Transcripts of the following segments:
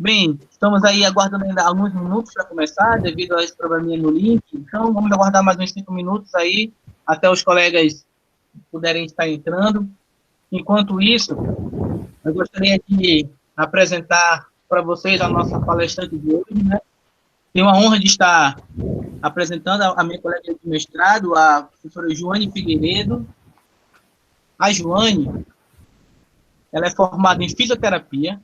Bem, estamos aí aguardando ainda alguns minutos para começar, devido a esse probleminha no link. Então, vamos aguardar mais uns 5 minutos aí, até os colegas puderem estar entrando. Enquanto isso, eu gostaria de apresentar para vocês a nossa palestrante de hoje, né? Tenho a honra de estar apresentando a minha colega de mestrado, a professora Joane Figueiredo. A Joane, ela é formada em fisioterapia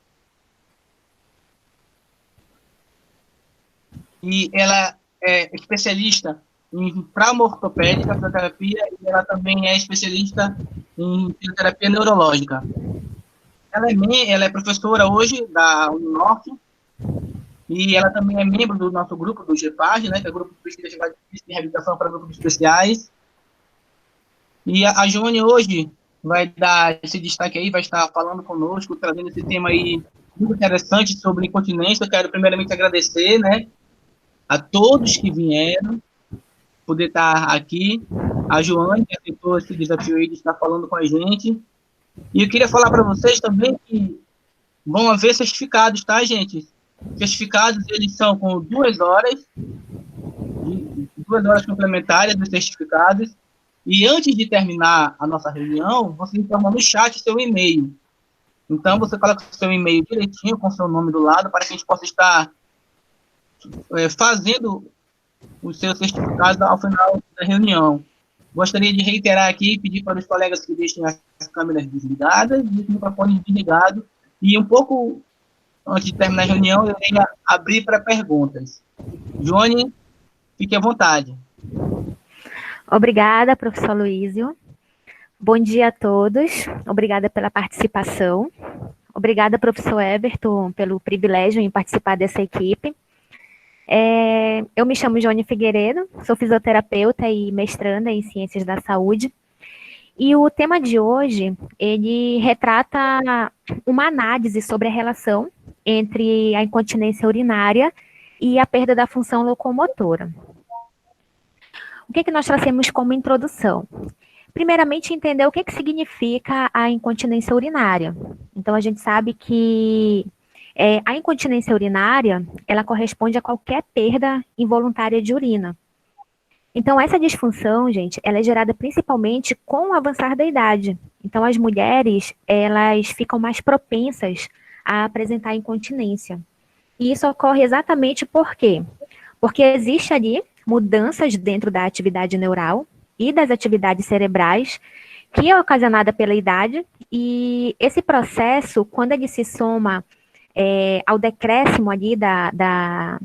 e ela é especialista em traumaortopédica, fisioterapia, e ela também é especialista em fisioterapia neurológica. Ela é professora hoje da Uninorte, e ela também é membro do nosso grupo, do GEPAG, né, que é o Grupo de Pesquisa de Reabilitação para Grupos Especiais. E a Joane hoje vai dar esse destaque aí, vai estar falando conosco, trazendo esse tema aí muito interessante sobre incontinência. Eu quero primeiramente agradecer, né, a todos que vieram, poder estar aqui. A Joane, que aceitou esse desafio aí de estar falando com a gente. E eu queria falar para vocês também que vão haver certificados, tá, gente? Certificados, eles são com 2 horas, 2 horas complementares dos certificados. E antes de terminar a nossa reunião, você informa no chat seu e-mail. Então, você coloca o seu e-mail direitinho, com o seu nome do lado, para que a gente possa estar fazendo os seus certificados ao final da reunião. Gostaria de reiterar aqui e pedir para os colegas que deixem as câmeras desligadas e os microfones desligados. E um pouco antes de terminar a reunião, eu irei abrir para perguntas. Joane, fique à vontade. Obrigada, professor Luísio. Bom dia a todos. Obrigada pela participação. Obrigada, professor Everton, pelo privilégio em participar dessa equipe. Eu me chamo Joane Figueiredo, sou fisioterapeuta e mestranda em Ciências da Saúde. E o tema de hoje, ele retrata uma análise sobre a relação entre a incontinência urinária e a perda da função locomotora. O que nós trazemos como introdução? Primeiramente, entender o que significa a incontinência urinária. Então, a gente sabe que a incontinência urinária, ela corresponde a qualquer perda involuntária de urina. Então, essa disfunção, gente, ela é gerada principalmente com o avançar da idade. Então, as mulheres, elas ficam mais propensas a apresentar incontinência. E isso ocorre exatamente por quê? Porque existe ali mudanças dentro da atividade neural e das atividades cerebrais, que é ocasionada pela idade, e esse processo, quando ele se soma ao decréscimo ali da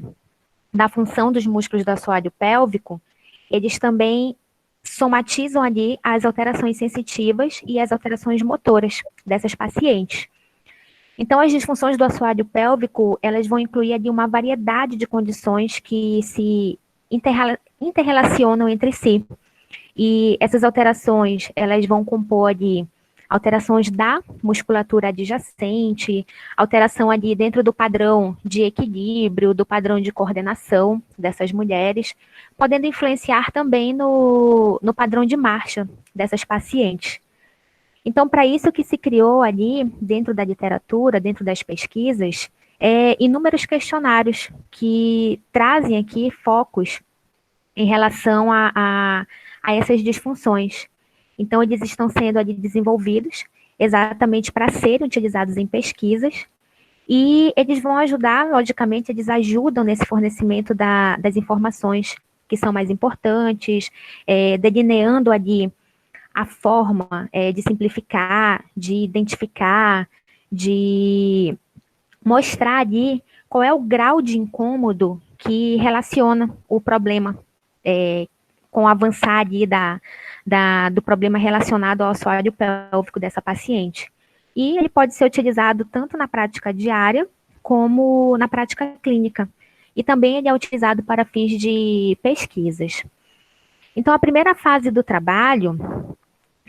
função dos músculos do assoalho pélvico, eles também somatizam ali as alterações sensitivas e as alterações motoras dessas pacientes. Então, as disfunções do assoalho pélvico, elas vão incluir ali uma variedade de condições que se interrelacionam entre si. E essas alterações, elas vão compor ali alterações da musculatura adjacente, alteração ali dentro do padrão de equilíbrio, do padrão de coordenação dessas mulheres, podendo influenciar também no padrão de marcha dessas pacientes. Então, para isso que se criou ali, dentro da literatura, dentro das pesquisas, inúmeros questionários que trazem aqui focos em relação a essas disfunções. Então, eles estão sendo ali desenvolvidos exatamente para serem utilizados em pesquisas, e eles vão ajudar, logicamente, eles ajudam nesse fornecimento das informações que são mais importantes, delineando ali a forma de simplificar, de identificar, de mostrar ali qual é o grau de incômodo que relaciona o problema com o avançar ali do problema relacionado ao assoalho pélvico dessa paciente. E ele pode ser utilizado tanto na prática diária como na prática clínica. E também ele é utilizado para fins de pesquisas. Então, a primeira fase do trabalho,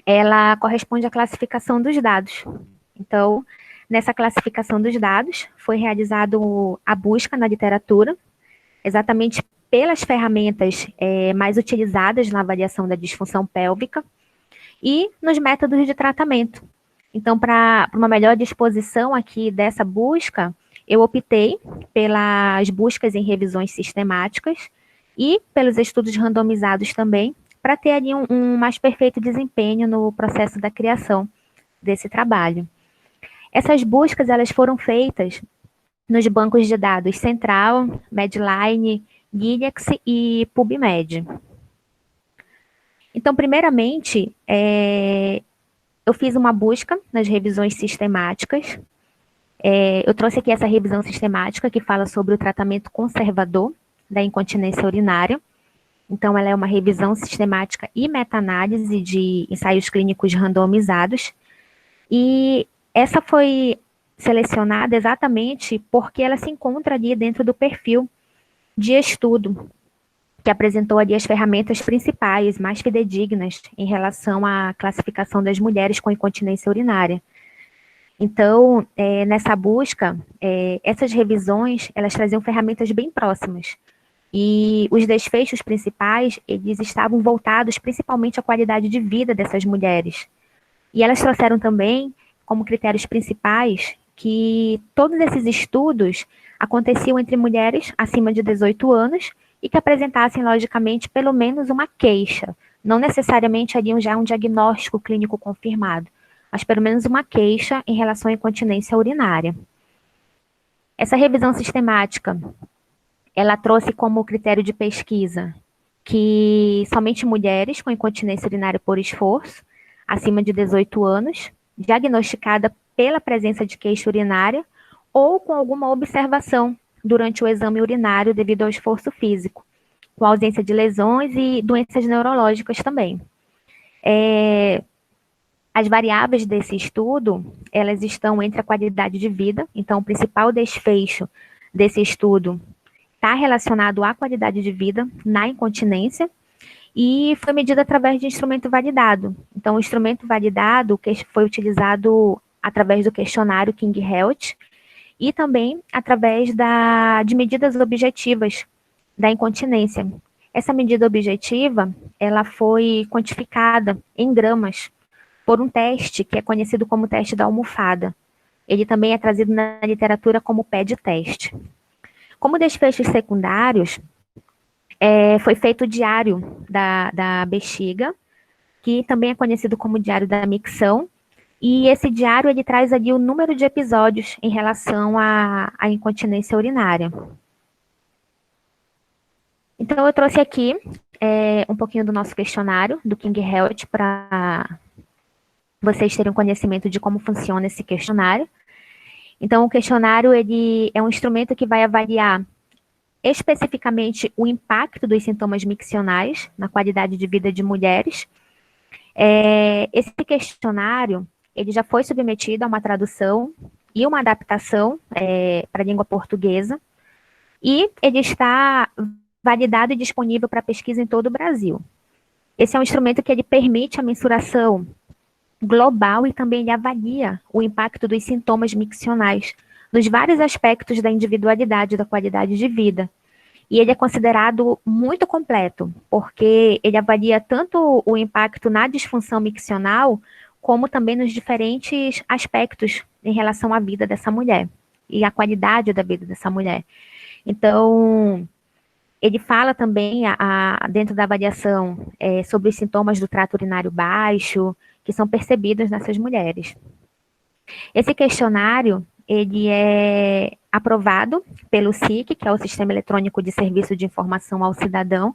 ela corresponde à classificação dos dados. Então, nessa classificação dos dados, foi realizada a busca na literatura, exatamente pelas ferramentas mais utilizadas na avaliação da disfunção pélvica e nos métodos de tratamento. Então, para uma melhor disposição aqui dessa busca, eu optei pelas buscas em revisões sistemáticas e pelos estudos randomizados também, para ter ali um mais perfeito desempenho no processo da criação desse trabalho. Essas buscas, elas foram feitas nos bancos de dados Central, Medline, Gilead e PubMed. Então, primeiramente, eu fiz uma busca nas revisões sistemáticas. Eu trouxe aqui essa revisão sistemática que fala sobre o tratamento conservador da incontinência urinária. Então, ela é uma revisão sistemática e meta-análise de ensaios clínicos randomizados. E essa foi selecionada exatamente porque ela se encontra ali dentro do perfil de estudo, que apresentou ali as ferramentas principais, mais fidedignas, em relação à classificação das mulheres com incontinência urinária. Então, nessa busca, essas revisões, elas traziam ferramentas bem próximas. E os desfechos principais, eles estavam voltados principalmente à qualidade de vida dessas mulheres. E elas trouxeram também, como critérios principais, que todos esses estudos aconteciam entre mulheres acima de 18 anos e que apresentassem, logicamente, pelo menos uma queixa. Não necessariamente haviam já um diagnóstico clínico confirmado, mas pelo menos uma queixa em relação à incontinência urinária. Essa revisão sistemática, ela trouxe como critério de pesquisa que somente mulheres com incontinência urinária por esforço, acima de 18 anos, diagnosticada pela presença de queixa urinária ou com alguma observação durante o exame urinário devido ao esforço físico, com ausência de lesões e doenças neurológicas também. As variáveis desse estudo, elas estão entre a qualidade de vida, então o principal desfecho desse estudo está relacionado à qualidade de vida na incontinência e foi medido através de instrumento validado. Então, o instrumento validado que foi utilizado através do questionário King Health e também através de medidas objetivas da incontinência. Essa medida objetiva, ela foi quantificada em gramas por um teste que é conhecido como teste da almofada. Ele também é trazido na literatura como PED teste. Como desfechos secundários, foi feito o diário da bexiga, que também é conhecido como diário da micção, e esse diário ele traz ali o número de episódios em relação à incontinência urinária. Então, eu trouxe aqui um pouquinho do nosso questionário, do King Health, para vocês terem conhecimento de como funciona esse questionário. Então, o questionário ele é um instrumento que vai avaliar especificamente o impacto dos sintomas miccionais na qualidade de vida de mulheres. Esse questionário ele já foi submetido a uma tradução e uma adaptação para a língua portuguesa, e ele está validado e disponível para pesquisa em todo o Brasil. Esse é um instrumento que ele permite a mensuração global e também ele avalia o impacto dos sintomas miccionais nos vários aspectos da individualidade da qualidade de vida. E ele é considerado muito completo, porque ele avalia tanto o impacto na disfunção miccional, como também nos diferentes aspectos em relação à vida dessa mulher e à qualidade da vida dessa mulher. Então, ele fala também, dentro da avaliação, sobre os sintomas do trato urinário baixo, que são percebidos nessas mulheres. Esse questionário, ele é aprovado pelo SIC, que é o Sistema Eletrônico de Serviço de Informação ao Cidadão,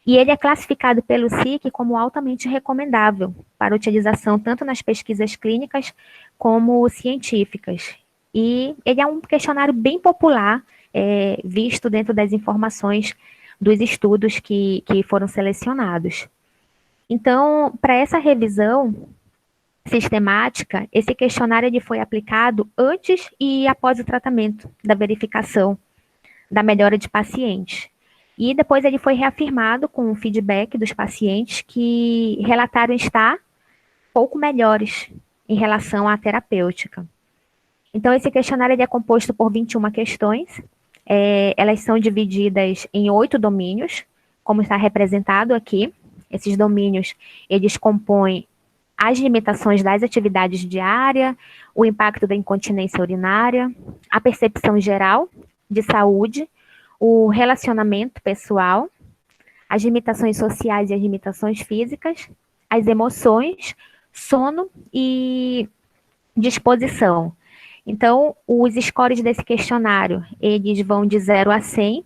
e ele é classificado pelo SIC como altamente recomendável para utilização tanto nas pesquisas clínicas como científicas. E ele é um questionário bem popular, visto dentro das informações dos estudos que foram selecionados. Então, para essa revisão sistemática, esse questionário ele foi aplicado antes e após o tratamento da verificação da melhora de pacientes. E depois ele foi reafirmado com o feedback dos pacientes que relataram estar pouco melhores em relação à terapêutica. Então, esse questionário ele é composto por 21 questões. Elas são divididas em 8 domínios, como está representado aqui. Esses domínios, eles compõem as limitações das atividades diárias, o impacto da incontinência urinária, a percepção geral de saúde, o relacionamento pessoal, as limitações sociais e as limitações físicas, as emoções, sono e disposição. Então, os scores desse questionário, eles vão de 0 a 100,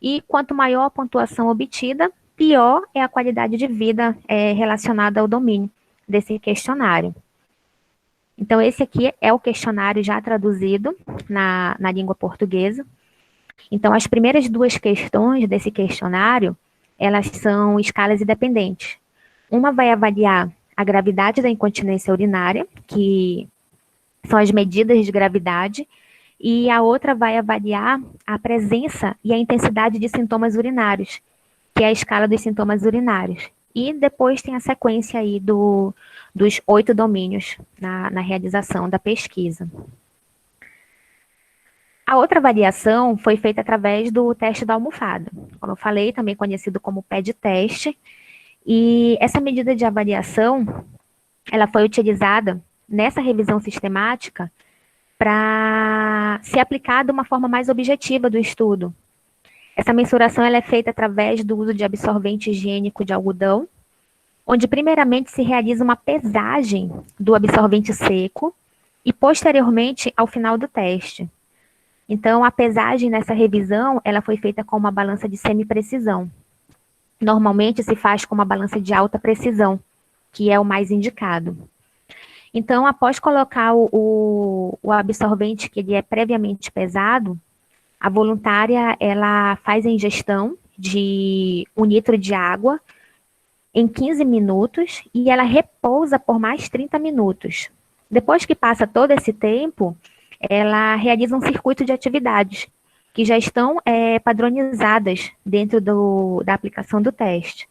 e quanto maior a pontuação obtida, pior é a qualidade de vida relacionada ao domínio desse questionário. Então, esse aqui é o questionário já traduzido na língua portuguesa. Então, as primeiras duas questões desse questionário, elas são escalas independentes. Uma vai avaliar a gravidade da incontinência urinária, que são as medidas de gravidade, e a outra vai avaliar a presença e a intensidade de sintomas urinários, que é a escala dos sintomas urinários. E depois tem a sequência aí dos 8 domínios na realização da pesquisa. A outra avaliação foi feita através do teste da almofada, como eu falei, também conhecido como PED-teste, e essa medida de avaliação, ela foi utilizada nessa revisão sistemática para ser aplicada de uma forma mais objetiva do estudo. Essa mensuração ela é feita através do uso de absorvente higiênico de algodão, onde primeiramente se realiza uma pesagem do absorvente seco e posteriormente ao final do teste. Então, a pesagem nessa revisão, ela foi feita com uma balança de semi-precisão. Normalmente se faz com uma balança de alta precisão, que é o mais indicado. Então, após colocar o absorvente que ele é previamente pesado, a voluntária, ela faz a ingestão de 1 litro de água em 15 minutos e ela repousa por mais 30 minutos. Depois que passa todo esse tempo, ela realiza um circuito de atividades que já estão padronizadas dentro da aplicação do teste.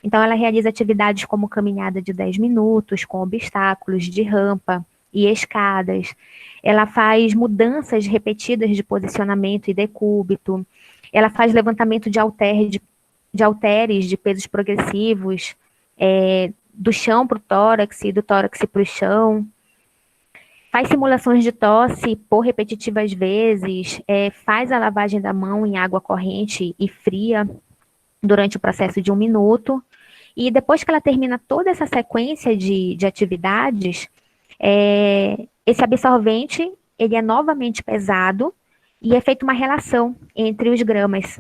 Então, ela realiza atividades como caminhada de 10 minutos, com obstáculos de rampa e escadas. Ela faz mudanças repetidas de posicionamento e decúbito. Ela faz levantamento de halteres de pesos progressivos, do chão para o tórax e do tórax para o chão. Faz simulações de tosse por repetitivas vezes, faz a lavagem da mão em água corrente e fria durante o processo de 1 minuto. E depois que ela termina toda essa sequência de atividades, esse absorvente ele é novamente pesado e é feita uma relação entre os gramas.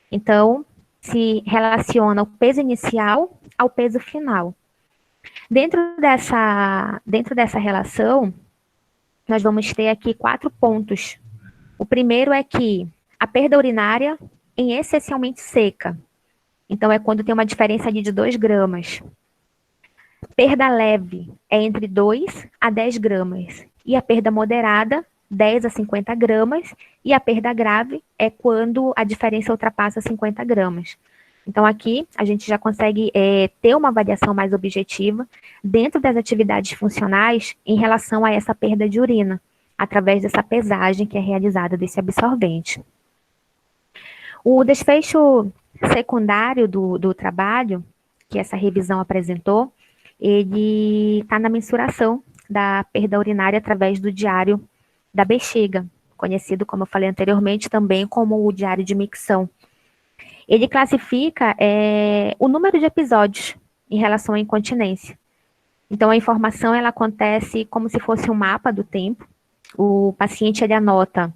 Então, se relaciona o peso inicial ao peso final. Dentro dessa relação, nós vamos ter aqui 4 pontos. O primeiro é que a perda urinária é essencialmente seca. Então, é quando tem uma diferença ali de 2 gramas. Perda leve é entre 2 a 10 gramas. E a perda moderada, 10 a 50 gramas. E a perda grave é quando a diferença ultrapassa 50 gramas. Então, aqui, a gente já consegue ter uma avaliação mais objetiva dentro das atividades funcionais em relação a essa perda de urina, através dessa pesagem que é realizada desse absorvente. O desfecho secundário do trabalho, que essa revisão apresentou, ele está na mensuração da perda urinária através do diário da bexiga, conhecido, como eu falei anteriormente, também como o diário de micção. Ele classifica o número de episódios em relação à incontinência. Então, a informação ela acontece como se fosse um mapa do tempo. O paciente ele anota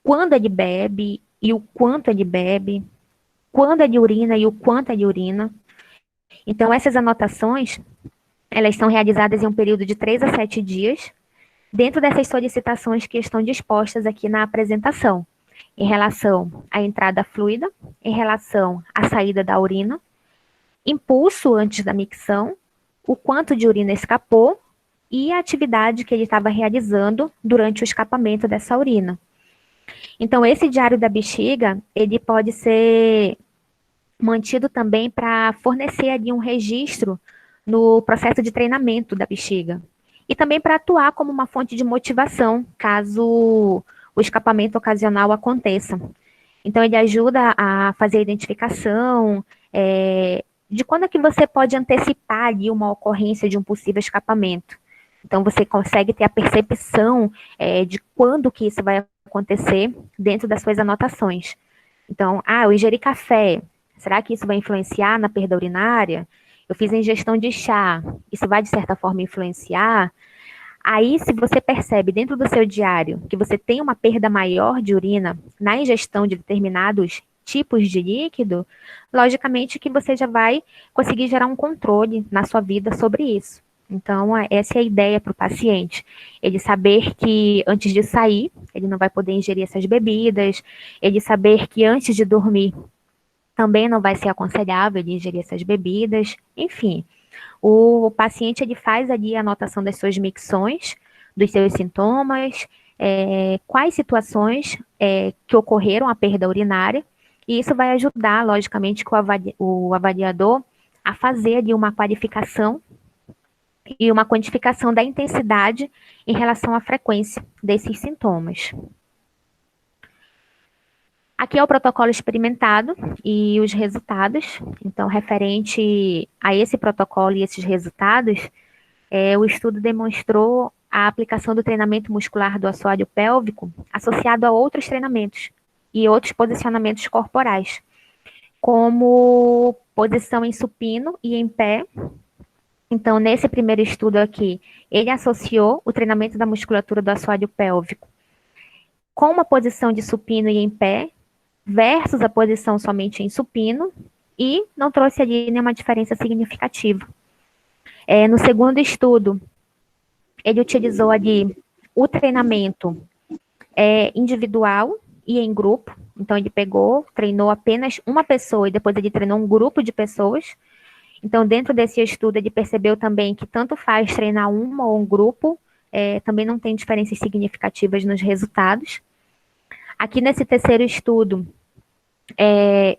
quando ele bebe e o quanto ele bebe, quando ele urina e o quanto ele urina. Então, essas anotações, elas são realizadas em um período de 3 a 7 dias, dentro dessas solicitações que estão dispostas aqui na apresentação, em relação à entrada fluida, em relação à saída da urina, impulso antes da micção, o quanto de urina escapou e a atividade que ele estava realizando durante o escapamento dessa urina. Então, esse diário da bexiga, ele pode ser mantido também para fornecer ali um registro no processo de treinamento da bexiga. E também para atuar como uma fonte de motivação, caso o escapamento ocasional aconteça. Então, ele ajuda a fazer a identificação de quando é que você pode antecipar ali uma ocorrência de um possível escapamento. Então, você consegue ter a percepção de quando que isso vai acontecer dentro das suas anotações. Então, eu ingeri café, será que isso vai influenciar na perda urinária? Eu fiz a ingestão de chá, isso vai, de certa forma, influenciar? Aí, se você percebe dentro do seu diário que você tem uma perda maior de urina na ingestão de determinados tipos de líquido, logicamente que você já vai conseguir gerar um controle na sua vida sobre isso. Então, essa é a ideia para o paciente. Ele saber que antes de sair, ele não vai poder ingerir essas bebidas, ele saber que antes de dormir também não vai ser aconselhável ele ingerir essas bebidas, enfim. O paciente ele faz ali a anotação das suas micções, dos seus sintomas, quais situações que ocorreram a perda urinária, e isso vai ajudar, logicamente, o avaliador a fazer ali uma qualificação e uma quantificação da intensidade em relação à frequência desses sintomas. Aqui é o protocolo experimentado e os resultados. Então, referente a esse protocolo e esses resultados, o estudo demonstrou a aplicação do treinamento muscular do assoalho pélvico associado a outros treinamentos e outros posicionamentos corporais, como posição em supino e em pé. Então, nesse primeiro estudo aqui, ele associou o treinamento da musculatura do assoalho pélvico com uma posição de supino e em pé, versus a posição somente em supino, e não trouxe ali nenhuma diferença significativa. No segundo estudo, ele utilizou ali o treinamento individual e em grupo. Então, ele treinou apenas uma pessoa e depois ele treinou um grupo de pessoas. Então, dentro desse estudo, ele percebeu também que tanto faz treinar uma ou um grupo, também não tem diferenças significativas nos resultados. Aqui nesse terceiro estudo,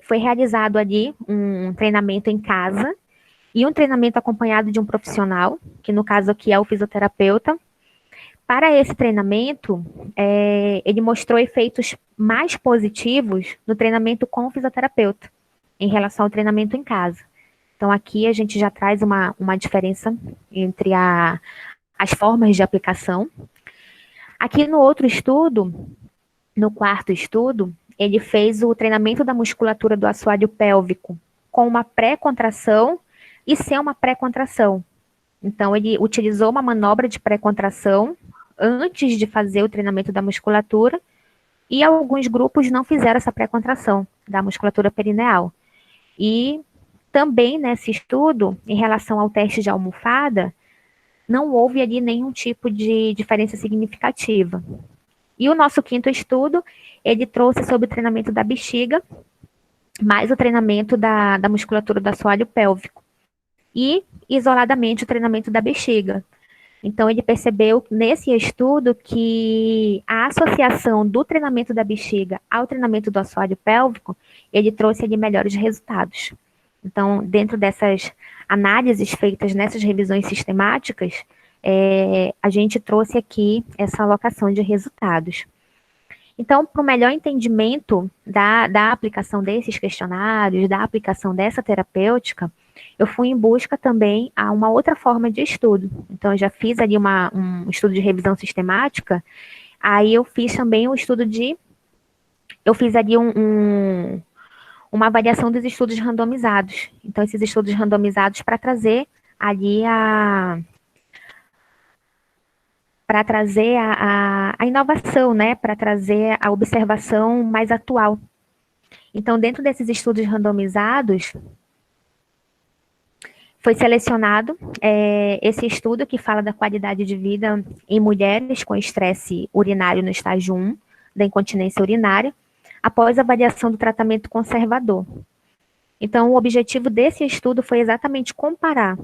foi realizado ali um treinamento em casa e um treinamento acompanhado de um profissional, que no caso aqui é o fisioterapeuta. Para esse treinamento, ele mostrou efeitos mais positivos no treinamento com o fisioterapeuta, em relação ao treinamento em casa. Então, aqui a gente já traz uma diferença entre as formas de aplicação. Aqui no outro estudo, no quarto estudo, ele fez o treinamento da musculatura do assoalho pélvico com uma pré-contração e sem uma pré-contração. Então, ele utilizou uma manobra de pré-contração antes de fazer o treinamento da musculatura, e alguns grupos não fizeram essa pré-contração da musculatura perineal. E também nesse estudo, em relação ao teste de almofada, não houve ali nenhum tipo de diferença significativa. E o nosso quinto estudo, ele trouxe sobre o treinamento da bexiga, mais o treinamento da musculatura do assoalho pélvico. E, isoladamente, o treinamento da bexiga. Então, ele percebeu nesse estudo que a associação do treinamento da bexiga ao treinamento do assoalho pélvico, ele trouxe ali melhores resultados. Então, dentro dessas análises feitas nessas revisões sistemáticas, a gente trouxe aqui essa alocação de resultados. Então, para o melhor entendimento da aplicação desses questionários, da aplicação dessa terapêutica, eu fui em busca também a uma outra forma de estudo. Então, eu já fiz ali um estudo de revisão sistemática, aí eu fiz também um estudo eu fiz ali uma avaliação dos estudos randomizados. Então, esses estudos randomizados para trazer ali a inovação, né, para trazer a observação mais atual. Então, dentro desses estudos randomizados, foi selecionado esse estudo que fala da qualidade de vida em mulheres com estresse urinário no estágio 1 da incontinência urinária, após a avaliação do tratamento conservador. Então, o objetivo desse estudo foi exatamente comparar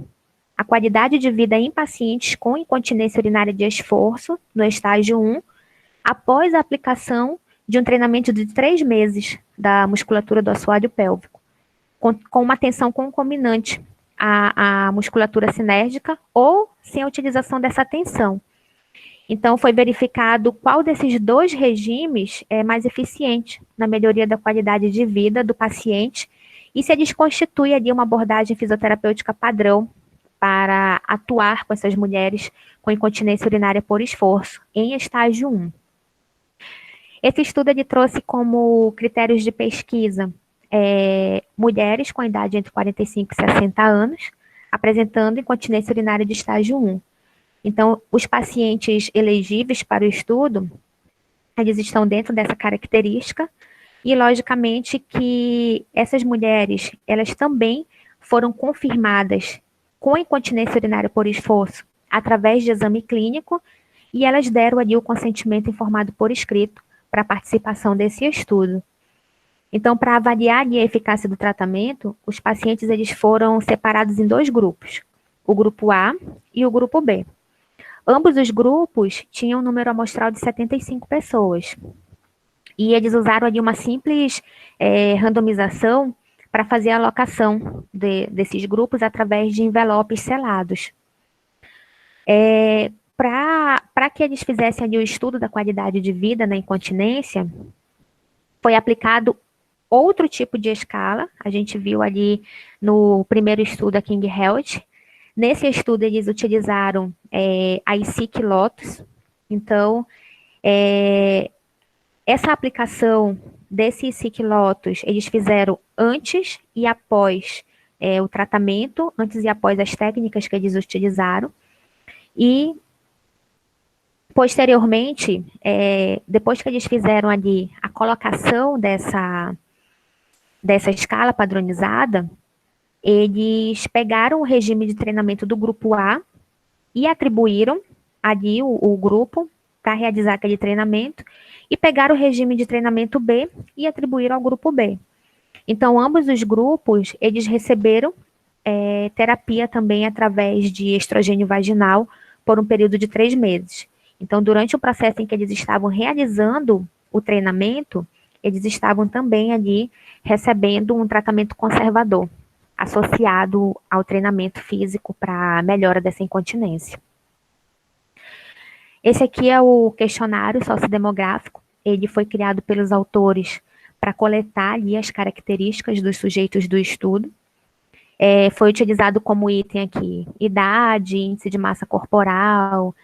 a qualidade de vida em pacientes com incontinência urinária de esforço, no estágio 1, após a aplicação de um treinamento de 3 meses da musculatura do assoalho pélvico, com uma tensão concomitante à musculatura sinérgica ou sem a utilização dessa tensão. Então, foi verificado qual desses 2 regimes é mais eficiente na melhoria da qualidade de vida do paciente e se eles constituem ali uma abordagem fisioterapêutica padrão para atuar com essas mulheres com incontinência urinária por esforço, em estágio 1. Esse estudo ele trouxe como critérios de pesquisa mulheres com idade entre 45 e 60 anos, apresentando incontinência urinária de estágio 1. Então, os pacientes elegíveis para o estudo, eles estão dentro dessa característica, e logicamente que essas mulheres, elas também foram confirmadas com incontinência urinária por esforço através de exame clínico, e elas deram ali o consentimento informado por escrito para a participação desse estudo. Então, para avaliar a eficácia do tratamento, os pacientes eles foram separados em 2 grupos, o grupo A e o grupo B. Ambos os grupos tinham um número amostral de 75 pessoas. E eles usaram ali uma simples randomização para fazer a alocação desses grupos através de envelopes selados. Para que eles fizessem ali o estudo da qualidade de vida na incontinência, foi aplicado outro tipo de escala. A gente viu ali no primeiro estudo a King Health. Nesse estudo, eles utilizaram a ICSIC Lotus. Então, essa aplicação desse ICSIC Lotus, eles fizeram antes e após o tratamento, antes e após as técnicas que eles utilizaram. E, posteriormente, depois que eles fizeram ali a colocação dessa escala padronizada, eles pegaram o regime de treinamento do grupo A e atribuíram ali o grupo para realizar aquele treinamento, e pegaram o regime de treinamento B e atribuíram ao grupo B. Então, ambos os grupos, eles receberam terapia também através de estrogênio vaginal por um período de 3 meses. Então, durante o processo em que eles estavam realizando o treinamento, eles estavam também ali recebendo um tratamento conservador, associado ao treinamento físico para a melhora dessa incontinência. Esse aqui é o questionário sociodemográfico. Ele foi criado pelos autores para coletar ali as características dos sujeitos do estudo. Foi utilizado como item aqui idade, índice de massa corporal,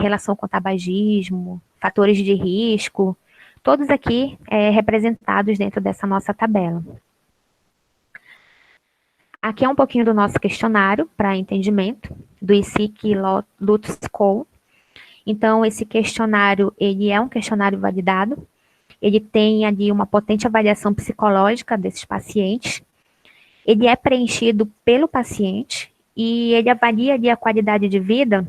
relação com tabagismo, fatores de risco, todos aqui representados dentro dessa nossa tabela. Aqui é um pouquinho do nosso questionário para entendimento, do ICSIC Lotus Score. Então, esse questionário, ele é um questionário validado, ele tem ali uma potente avaliação psicológica desses pacientes, ele é preenchido pelo paciente e ele avalia ali a qualidade de vida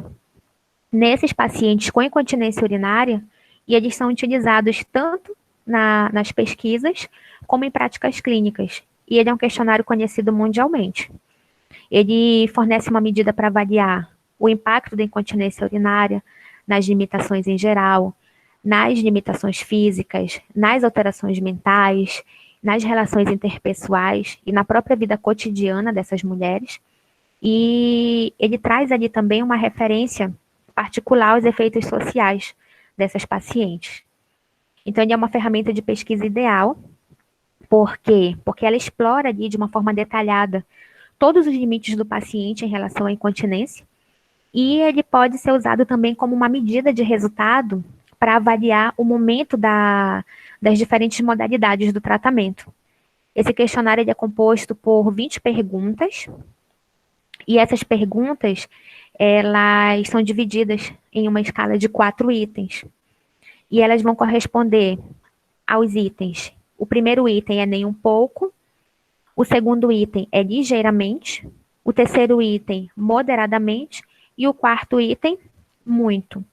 nesses pacientes com incontinência urinária, e eles são utilizados tanto nas pesquisas como em práticas clínicas. E ele é um questionário conhecido mundialmente. Ele fornece uma medida para avaliar o impacto da incontinência urinária nas limitações em geral, nas limitações físicas, nas alterações mentais, nas relações interpessoais e na própria vida cotidiana dessas mulheres. E ele traz ali também uma referência particular aos efeitos sociais dessas pacientes. Então, ele é uma ferramenta de pesquisa ideal. Por quê? Porque ela explora ali de uma forma detalhada todos os limites do paciente em relação à incontinência, e ele pode ser usado também como uma medida de resultado para avaliar o momento das diferentes modalidades do tratamento. Esse questionário ele é composto por 20 perguntas, e essas perguntas, elas são divididas em uma escala de 4 itens, e elas vão corresponder aos itens. O primeiro item é nem um pouco, o segundo item é ligeiramente, o terceiro item moderadamente, e o quarto item, muito.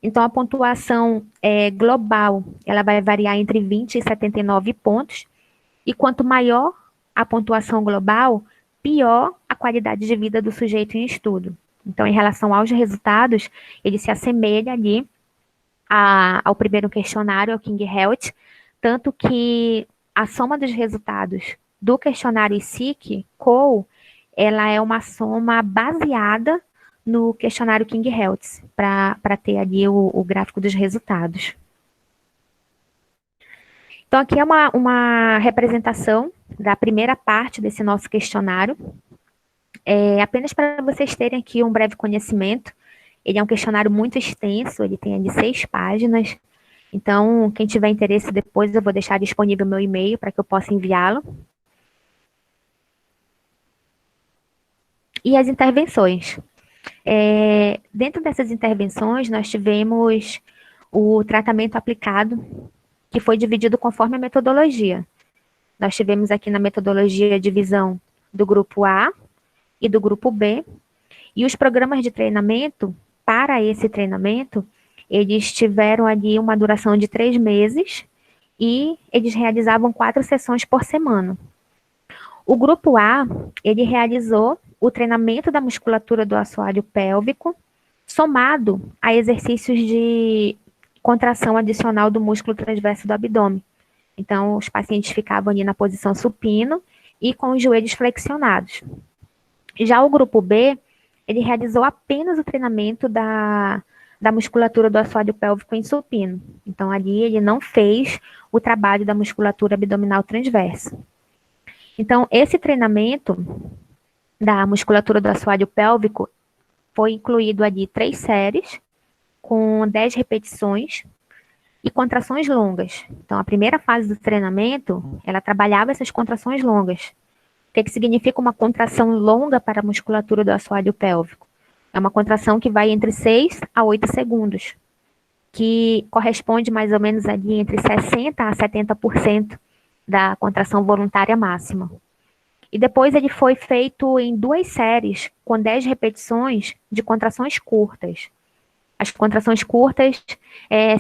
Então, a pontuação global, ela vai variar entre 20 e 79 pontos, e quanto maior a pontuação global, pior a qualidade de vida do sujeito em estudo. Então, em relação aos resultados, ele se assemelha ali ao primeiro questionário, ao King Health, tanto que a soma dos resultados do questionário ICSIC, COL, ela é uma soma baseada no questionário King Health, para ter ali o gráfico dos resultados. Então, aqui é uma representação da primeira parte desse nosso questionário. Apenas para vocês terem aqui um breve conhecimento, ele é um questionário muito extenso, ele tem de 6 páginas. Então, quem tiver interesse depois, eu vou deixar disponível meu e-mail para que eu possa enviá-lo. E as intervenções. Dentro dessas intervenções, nós tivemos o tratamento aplicado, que foi dividido conforme a metodologia. Nós tivemos aqui na metodologia a divisão do grupo A e do grupo B, e os programas de treinamento, para esse treinamento, eles tiveram ali uma duração de 3 meses, e eles realizavam 4 sessões por semana. O grupo A, ele realizou o treinamento da musculatura do assoalho pélvico, somado a exercícios de contração adicional do músculo transverso do abdômen. Então, os pacientes ficavam ali na posição supino e com os joelhos flexionados. Já o grupo B, ele realizou apenas o treinamento da musculatura do assoalho pélvico em supino. Então, ali ele não fez o trabalho da musculatura abdominal transversa. Então, esse treinamento da musculatura do assoalho pélvico foi incluído ali 3 séries, com 10 repetições e contrações longas. Então, a primeira fase do treinamento, ela trabalhava essas contrações longas. O que significa uma contração longa para a musculatura do assoalho pélvico? É uma contração que vai entre 6 a 8 segundos, que corresponde mais ou menos ali entre 60% a 70% da contração voluntária máxima. E depois ele foi feito em 2 séries, com 10 repetições de contrações curtas. As contrações curtas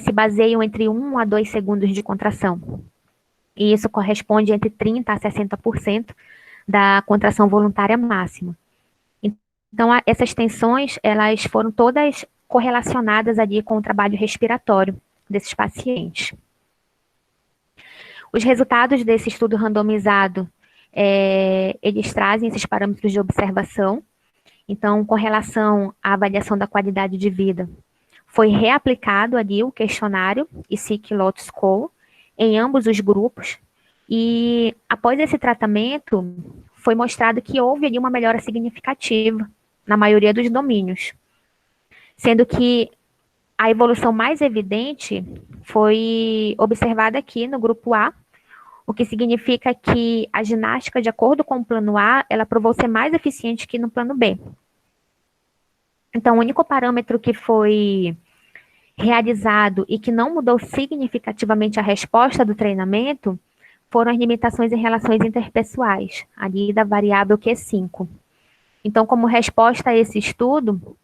se baseiam entre 1 a 2 segundos de contração. E isso corresponde entre 30% a 60% da contração voluntária máxima. Então, essas tensões, elas foram todas correlacionadas ali com o trabalho respiratório desses pacientes. Os resultados desse estudo randomizado, eles trazem esses parâmetros de observação. Então, com relação à avaliação da qualidade de vida, foi reaplicado ali o questionário ISIC-LOT Score em ambos os grupos, e após esse tratamento, foi mostrado que houve ali uma melhora significativa na maioria dos domínios, sendo que a evolução mais evidente foi observada aqui no grupo A, o que significa que a ginástica, de acordo com o plano A, ela provou ser mais eficiente que no plano B. Então, o único parâmetro que foi realizado e que não mudou significativamente a resposta do treinamento foram as limitações em relações interpessoais, ali da variável Q5. Então, como resposta a esse estudo,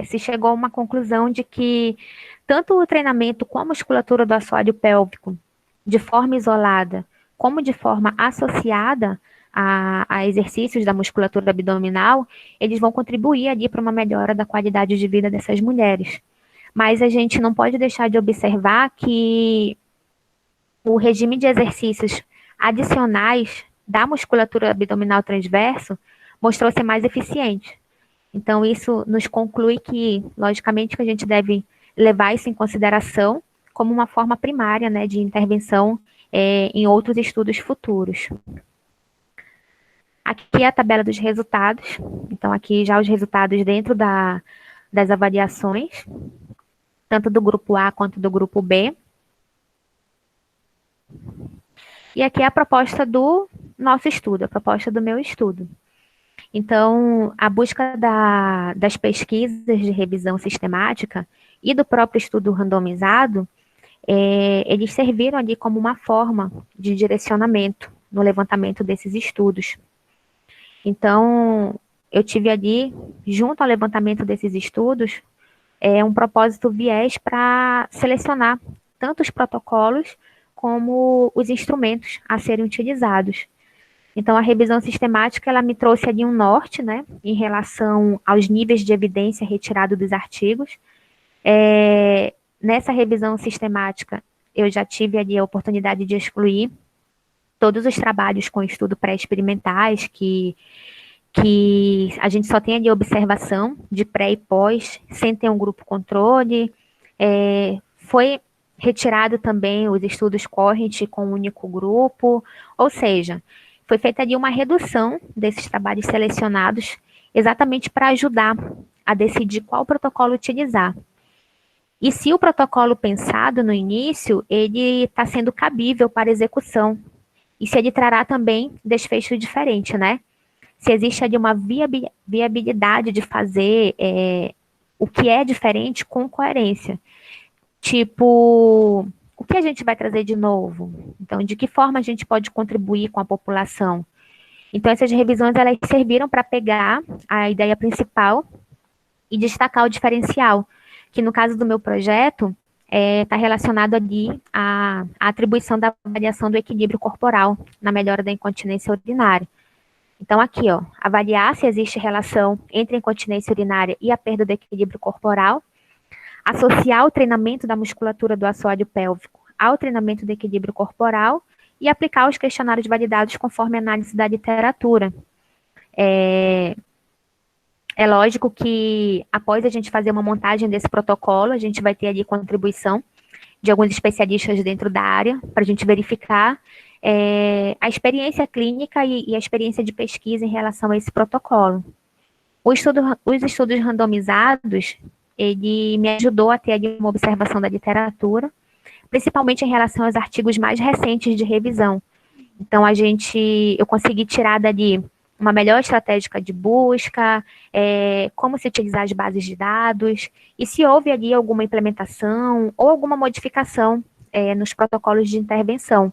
se chegou a uma conclusão de que tanto o treinamento com a musculatura do assoalho pélvico, de forma isolada, como de forma associada a exercícios da musculatura abdominal, eles vão contribuir ali para uma melhora da qualidade de vida dessas mulheres. Mas a gente não pode deixar de observar que o regime de exercícios adicionais da musculatura abdominal transverso mostrou ser mais eficiente. Então, isso nos conclui que, logicamente, que a gente deve levar isso em consideração como uma forma primária, né, de intervenção em outros estudos futuros. Aqui é a tabela dos resultados. Então, aqui já os resultados dentro das avaliações, tanto do grupo A quanto do grupo B. E aqui é a proposta do nosso estudo, a proposta do meu estudo. Então, a busca das pesquisas de revisão sistemática e do próprio estudo randomizado, eles serviram ali como uma forma de direcionamento no levantamento desses estudos. Então, eu tive ali, junto ao levantamento desses estudos, um propósito viés para selecionar tanto os protocolos como os instrumentos a serem utilizados. Então, a revisão sistemática, ela me trouxe ali um norte, né, em relação aos níveis de evidência retirado dos artigos. Nessa revisão sistemática, eu já tive ali a oportunidade de excluir todos os trabalhos com estudo pré-experimentais, que a gente só tem ali observação de pré e pós, sem ter um grupo controle. Foi retirado também os estudos corrente com um único grupo, ou seja, foi feita ali uma redução desses trabalhos selecionados exatamente para ajudar a decidir qual protocolo utilizar. E se o protocolo pensado no início, ele está sendo cabível para execução, e se ele trará também desfecho diferente, né? Se existe ali uma viabilidade de fazer o que é diferente com coerência. Tipo, o que a gente vai trazer de novo? Então, de que forma a gente pode contribuir com a população? Então, essas revisões, elas serviram para pegar a ideia principal e destacar o diferencial, que no caso do meu projeto, está relacionado ali à atribuição da avaliação do equilíbrio corporal na melhora da incontinência urinária. Então, aqui, ó, avaliar se existe relação entre a incontinência urinária e a perda do equilíbrio corporal, associar o treinamento da musculatura do assoalho pélvico ao treinamento do equilíbrio corporal e aplicar os questionários validados conforme a análise da literatura. É lógico que após a gente fazer uma montagem desse protocolo, a gente vai ter ali contribuição de alguns especialistas dentro da área para a gente verificar a experiência clínica e a experiência de pesquisa em relação a esse protocolo. Os estudos randomizados, ele me ajudou a ter ali uma observação da literatura, principalmente em relação aos artigos mais recentes de revisão. Então, eu consegui tirar dali uma melhor estratégia de busca, como se utilizar as bases de dados, e se houve ali alguma implementação ou alguma modificação nos protocolos de intervenção.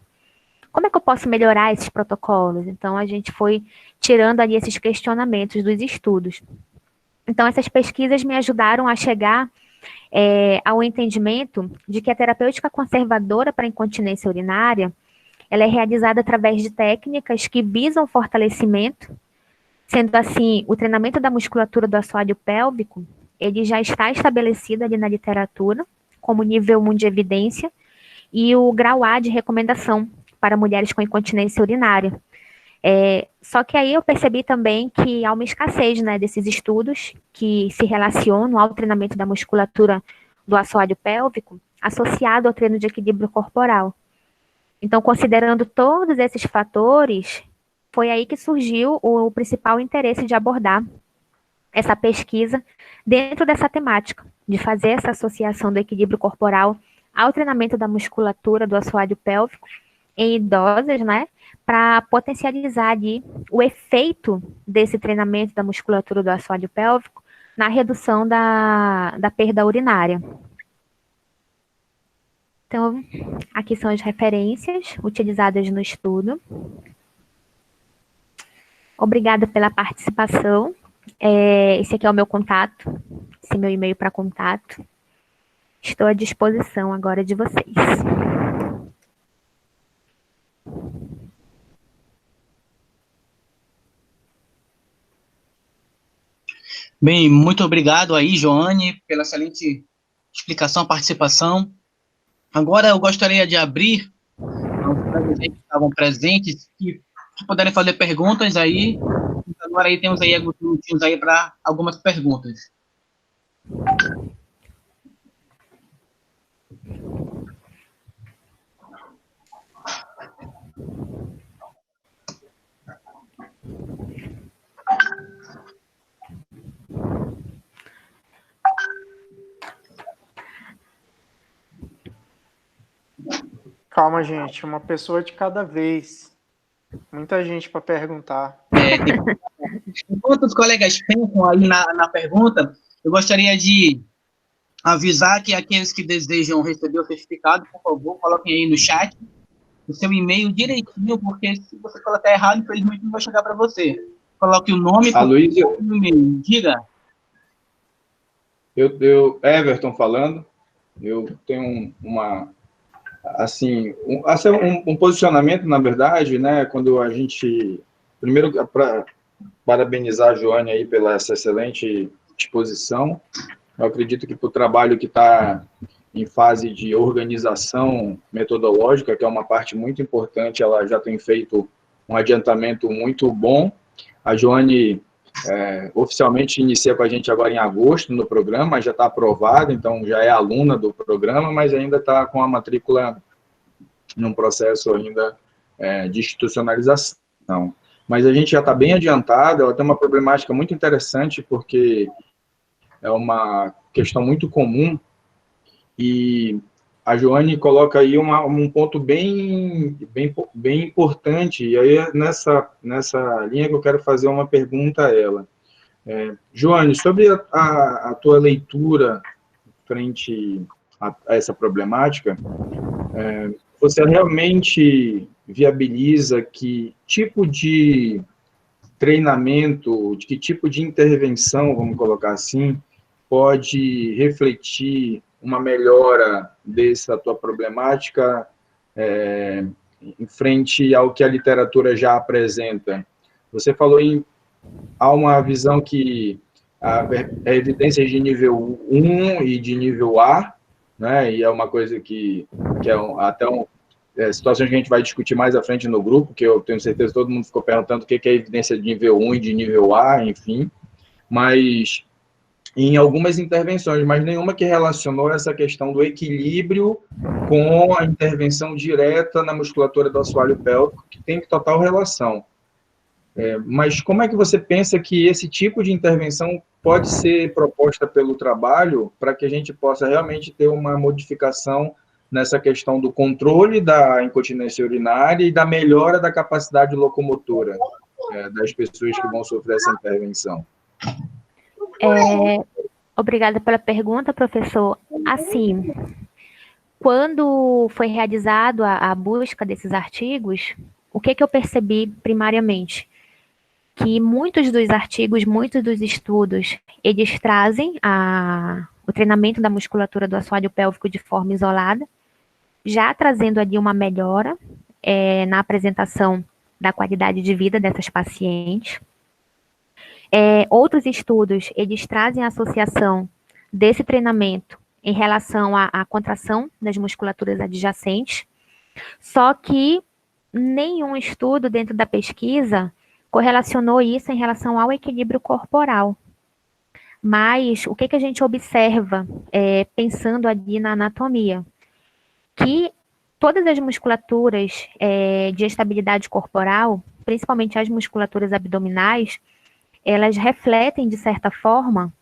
Como é que eu posso melhorar esses protocolos? Então, a gente foi tirando ali esses questionamentos dos estudos. Então, essas pesquisas me ajudaram a chegar ao entendimento de que a terapêutica conservadora para a incontinência urinária, ela é realizada através de técnicas que visam o fortalecimento, sendo assim, o treinamento da musculatura do assoalho pélvico, ele já está estabelecido ali na literatura, como nível 1 de evidência, e o grau A de recomendação para mulheres com incontinência urinária. Só que aí eu percebi também que há uma escassez, né, desses estudos que se relacionam ao treinamento da musculatura do assoalho pélvico associado ao treino de equilíbrio corporal. Então, considerando todos esses fatores, foi aí que surgiu o principal interesse de abordar essa pesquisa dentro dessa temática, de fazer essa associação do equilíbrio corporal ao treinamento da musculatura do assoalho pélvico em idosas, né, para potencializar ali o efeito desse treinamento da musculatura do assoalho pélvico na redução da perda urinária. Então, aqui são as referências utilizadas no estudo. Obrigada pela participação. Esse aqui é o meu contato, esse é meu e-mail para contato. Estou à disposição agora de vocês. Bem, muito obrigado aí, Joane, pela excelente explicação, participação. Agora eu gostaria de abrir aos colegas aí que estavam presentes, que puderem fazer perguntas aí. Agora aí temos aí alguns minutinhos aí para algumas perguntas. Calma, gente, uma pessoa de cada vez. Muita gente para perguntar. Enquanto os colegas pensam aí na pergunta, eu gostaria de avisar que aqueles que desejam receber o certificado, por favor, coloquem aí no chat o seu e-mail direitinho, porque se você colocar errado, infelizmente não vai chegar para você. Coloque o nome e o e-mail. Diga. Everton falando. Eu tenho um posicionamento, na verdade, né, quando a gente, primeiro, para parabenizar a Joane aí pela essa excelente exposição. Eu acredito que para o trabalho que está em fase de organização metodológica, que é uma parte muito importante, ela já tem feito um adiantamento muito bom. A Joane oficialmente inicia com a gente agora em agosto no programa, já está aprovada, então já é aluna do programa, mas ainda está com a matrícula num processo ainda de institucionalização. Mas a gente já está bem adiantado, ela tem uma problemática muito interessante, porque é uma questão muito comum, e a Joane coloca aí um ponto bem importante, e aí é nessa linha que eu quero fazer uma pergunta a ela. Joane, sobre a tua leitura frente a essa problemática, você realmente viabiliza que tipo de treinamento, de que tipo de intervenção, vamos colocar assim, pode refletir uma melhora dessa tua problemática em frente ao que a literatura já apresenta? Você falou há uma visão que há evidências de nível 1 e de nível A, né? E é uma coisa que até situações que a gente vai discutir mais à frente no grupo, que eu tenho certeza que todo mundo ficou perguntando o que é evidência de nível 1 e de nível A, enfim, mas em algumas intervenções, mas nenhuma que relacionou essa questão do equilíbrio com a intervenção direta na musculatura do assoalho pélvico, que tem total relação. Mas como é que você pensa que esse tipo de intervenção pode ser proposta pelo trabalho para que a gente possa realmente ter uma modificação nessa questão do controle da incontinência urinária e da melhora da capacidade locomotora das pessoas que vão sofrer essa intervenção? Obrigada pela pergunta, professor. Assim, quando foi realizado a busca desses artigos, o que eu percebi primariamente? Que muitos dos artigos, muitos dos estudos, eles trazem o treinamento da musculatura do assoalho pélvico de forma isolada, já trazendo ali uma melhora na apresentação da qualidade de vida dessas pacientes. Outros estudos, eles trazem a associação desse treinamento em relação à contração das musculaturas adjacentes, só que nenhum estudo dentro da pesquisa correlacionou isso em relação ao equilíbrio corporal. Mas o que a gente observa, pensando ali na anatomia? Que todas as musculaturas de estabilidade corporal, principalmente as musculaturas abdominais, elas refletem, de certa forma,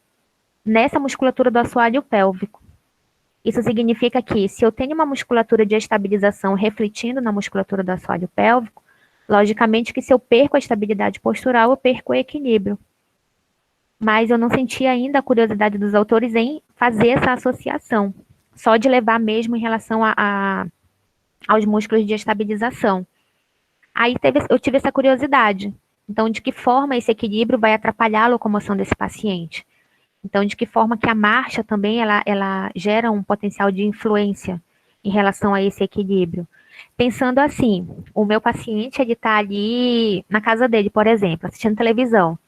nessa musculatura do assoalho pélvico. Isso significa que, se eu tenho uma musculatura de estabilização refletindo na musculatura do assoalho pélvico, logicamente que se eu perco a estabilidade postural, eu perco o equilíbrio. Mas eu não senti ainda a curiosidade dos autores em fazer essa associação, só de levar mesmo em relação aos músculos de estabilização. Aí eu tive essa curiosidade. Então, de que forma esse equilíbrio vai atrapalhar a locomoção desse paciente? Então, de que forma que a marcha também, ela gera um potencial de influência em relação a esse equilíbrio? Pensando assim, o meu paciente, ele está ali na casa dele, por exemplo, assistindo televisão.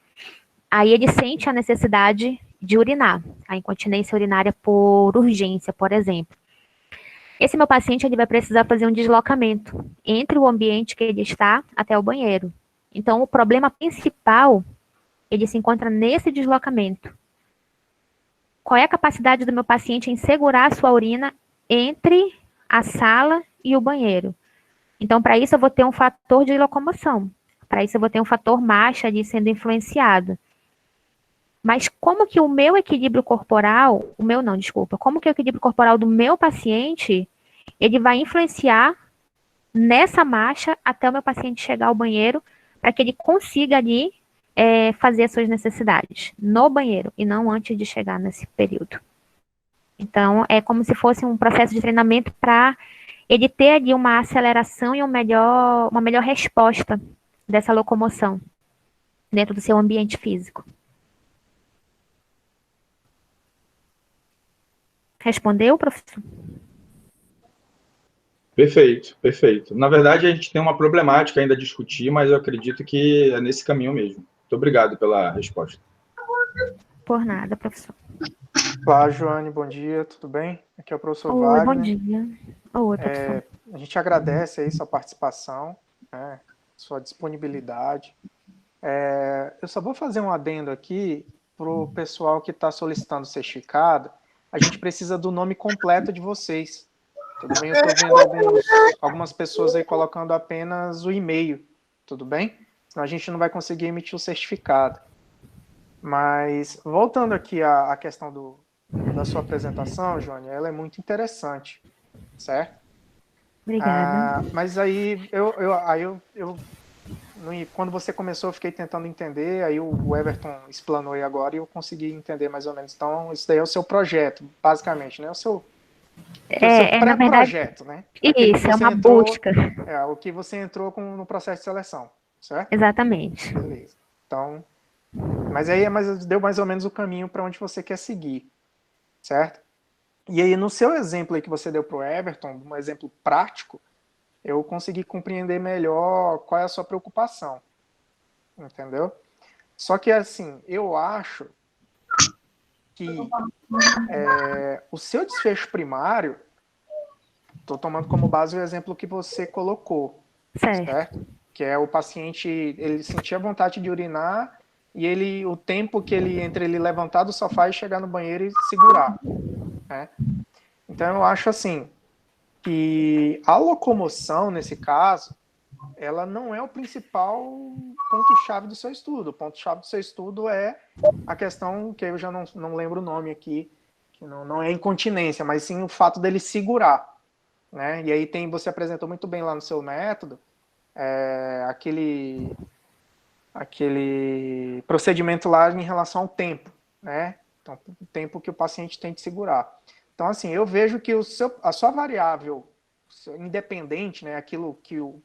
Aí ele sente a necessidade de urinar, a incontinência urinária por urgência, por exemplo. Esse meu paciente, ele vai precisar fazer um deslocamento entre o ambiente que ele está até o banheiro. Então, o problema principal, ele se encontra nesse deslocamento. Qual é a capacidade do meu paciente em segurar a sua urina entre a sala e o banheiro? Então, para isso, eu vou ter um fator de locomoção. Para isso, eu vou ter um fator marcha ali sendo influenciado. Mas como que o meu equilíbrio corporal, como que o equilíbrio corporal do meu paciente, ele vai influenciar nessa marcha até o meu paciente chegar ao banheiro, para que ele consiga ali fazer as suas necessidades no banheiro, e não antes de chegar nesse período. Então, é como se fosse um processo de treinamento para ele ter ali uma aceleração e uma melhor resposta dessa locomoção dentro do seu ambiente físico. Respondeu, professor? Perfeito, perfeito. Na verdade, a gente tem uma problemática ainda a discutir, mas eu acredito que é nesse caminho mesmo. Muito obrigado pela resposta. Por nada, professor. Olá, Joane, bom dia, tudo bem? Aqui é o professor Oi, Wagner. bom dia. Oi, professor. A gente agradece aí sua participação, sua disponibilidade. Eu só vou fazer um adendo aqui para o pessoal que está solicitando o certificado. A gente precisa do nome completo de vocês. Tudo bem? Eu estou vendo algumas pessoas aí colocando apenas o e-mail. Tudo bem? Senão a gente não vai conseguir emitir o certificado. Mas, voltando aqui à questão da sua apresentação, Joane, ela é muito interessante, certo? Obrigada. Mas aí, quando você começou, eu fiquei tentando entender, aí o Everton explanou aí agora e eu consegui entender mais ou menos. Então, isso daí é o seu projeto, basicamente, né? O seu Na verdade, pré-projeto, né? isso, é uma busca. O que você entrou no processo de seleção, certo? Exatamente. Beleza. Então, mas aí deu mais ou menos o caminho para onde você quer seguir, certo? E aí, no seu exemplo aí que você deu para o Everton, um exemplo prático, eu consegui compreender melhor qual é a sua preocupação, entendeu? Só que, assim, eu acho que o seu desfecho primário, estou tomando como base o exemplo que você colocou, certo? Que é o paciente, ele sentia vontade de urinar e o tempo que entre ele levantar do sofá e chegar no banheiro e segurar, né? Então, eu acho, assim, que a locomoção, nesse caso, ela não é o principal ponto-chave do seu estudo. O ponto-chave do seu estudo é a questão, que eu já não lembro o nome aqui, que não é incontinência, mas sim o fato dele segurar, né? E aí você apresentou muito bem lá no seu método, aquele procedimento lá em relação ao tempo, né? Então, o tempo que o paciente tem de segurar. Então, assim, eu vejo que a sua variável independente, né, aquilo que o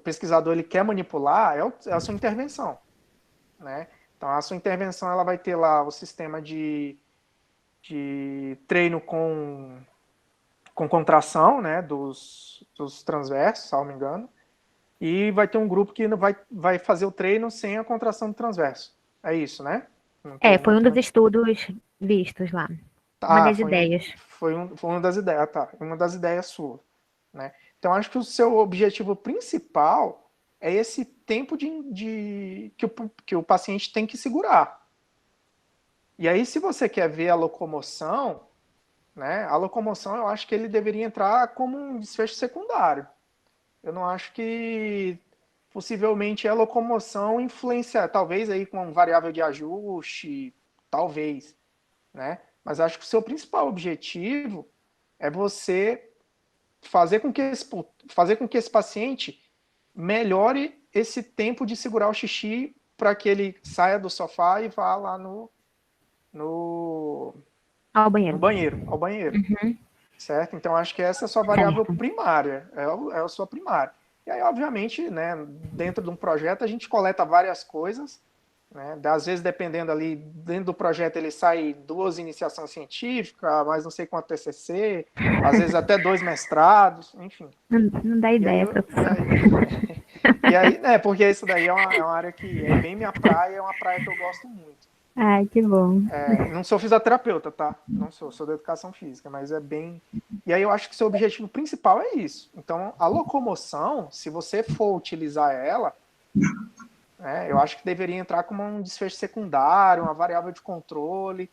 pesquisador ele quer manipular é a sua intervenção, né? Então, a sua intervenção ela vai ter lá o sistema de treino com contração, né, dos transversos, se não me engano, e vai ter um grupo que vai fazer o treino sem a contração do transverso. É isso, né? Foi um dos estudos vistos lá. Uma das ideias. Foi uma das ideias, tá. Uma das ideias suas, né? Então, acho que o seu objetivo principal é esse tempo que o paciente tem que segurar. E aí, se você quer ver a locomoção, né? A locomoção, eu acho que ele deveria entrar como um desfecho secundário. Eu não acho que possivelmente a locomoção influencia, talvez aí com variável de ajuste, talvez, né? Mas acho que o seu principal objetivo é você fazer com que esse paciente melhore esse tempo de segurar o xixi para que ele saia do sofá e vá lá ao banheiro. Ao banheiro. Uhum. Certo? Então, acho que essa é a sua variável primária, é a sua primária. E aí, obviamente, né, dentro de um projeto, a gente coleta várias coisas, né? Às vezes, dependendo ali, dentro do projeto, ele sai 2 iniciações científicas, mais não sei quanto TCC, às vezes até 2 mestrados, enfim. Não dá ideia, professor. E aí, né, porque isso daí é uma área que é bem minha praia, é uma praia que eu gosto muito. Ai, que bom. Não sou fisioterapeuta, tá? Não sou da educação física, mas é bem... E aí eu acho que o seu objetivo principal é isso. Então, a locomoção, se você for utilizar ela, né, eu acho que deveria entrar como um desfecho secundário, uma variável de controle,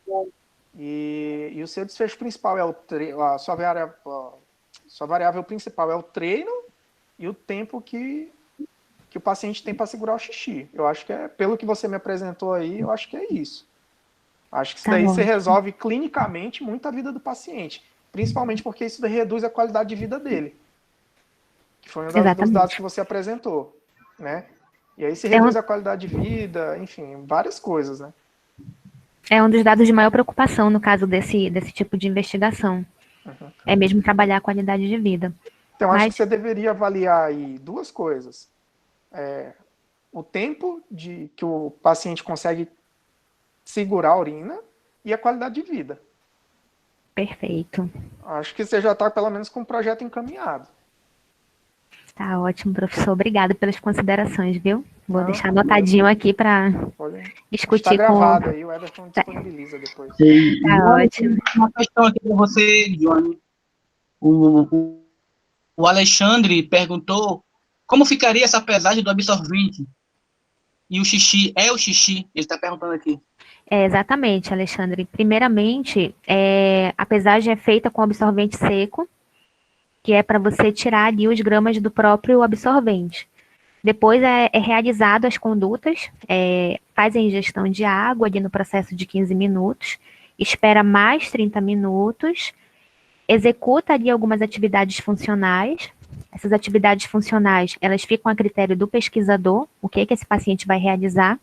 e o seu desfecho principal a sua variável principal é o treino e o tempo que o paciente tem para segurar o xixi. Eu acho que pelo que você me apresentou aí, eu acho que é isso. Acho que isso daí você resolve clinicamente muito a vida do paciente, principalmente porque isso daí reduz a qualidade de vida dele, que foi um dos dados que você apresentou, né? E aí se reduz a qualidade de vida, enfim, várias coisas, né? É um dos dados de maior preocupação no caso desse tipo de investigação. Uhum. É mesmo trabalhar a qualidade de vida. Então, acho que você deveria avaliar aí 2 coisas. O tempo que o paciente consegue segurar a urina e a qualidade de vida. Perfeito. Acho que você já está pelo menos com o projeto encaminhado. Tá ótimo, professor. Obrigada pelas considerações, viu? Vou deixar anotadinho aqui para discutir tá gravado aí, o Everton disponibiliza depois. Tá ótimo. Uma questão aqui para você, Johnny. O Alexandre perguntou como ficaria essa pesagem do absorvente. E o xixi é o xixi? Ele está perguntando aqui. Exatamente, Alexandre. Primeiramente, a pesagem é feita com absorvente seco, que é para você tirar ali os gramas do próprio absorvente. Depois é realizado as condutas, faz a ingestão de água ali no processo de 15 minutos, espera mais 30 minutos, executa ali algumas atividades funcionais. Essas atividades funcionais, elas ficam a critério do pesquisador, o que esse paciente vai realizar.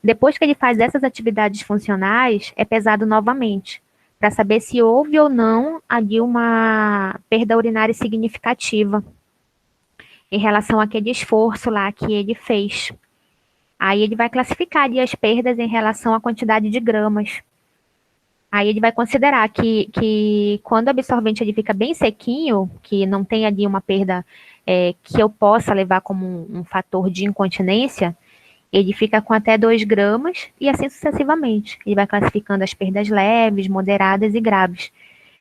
Depois que ele faz essas atividades funcionais, é pesado novamente, para saber se houve ou não ali uma perda urinária significativa em relação àquele esforço lá que ele fez. Aí ele vai classificar ali as perdas em relação à quantidade de gramas. Aí ele vai considerar que quando o absorvente ele fica bem sequinho, que não tem ali uma perda que eu possa levar como um fator de incontinência, ele fica com até 2 gramas e assim sucessivamente. Ele vai classificando as perdas leves, moderadas e graves,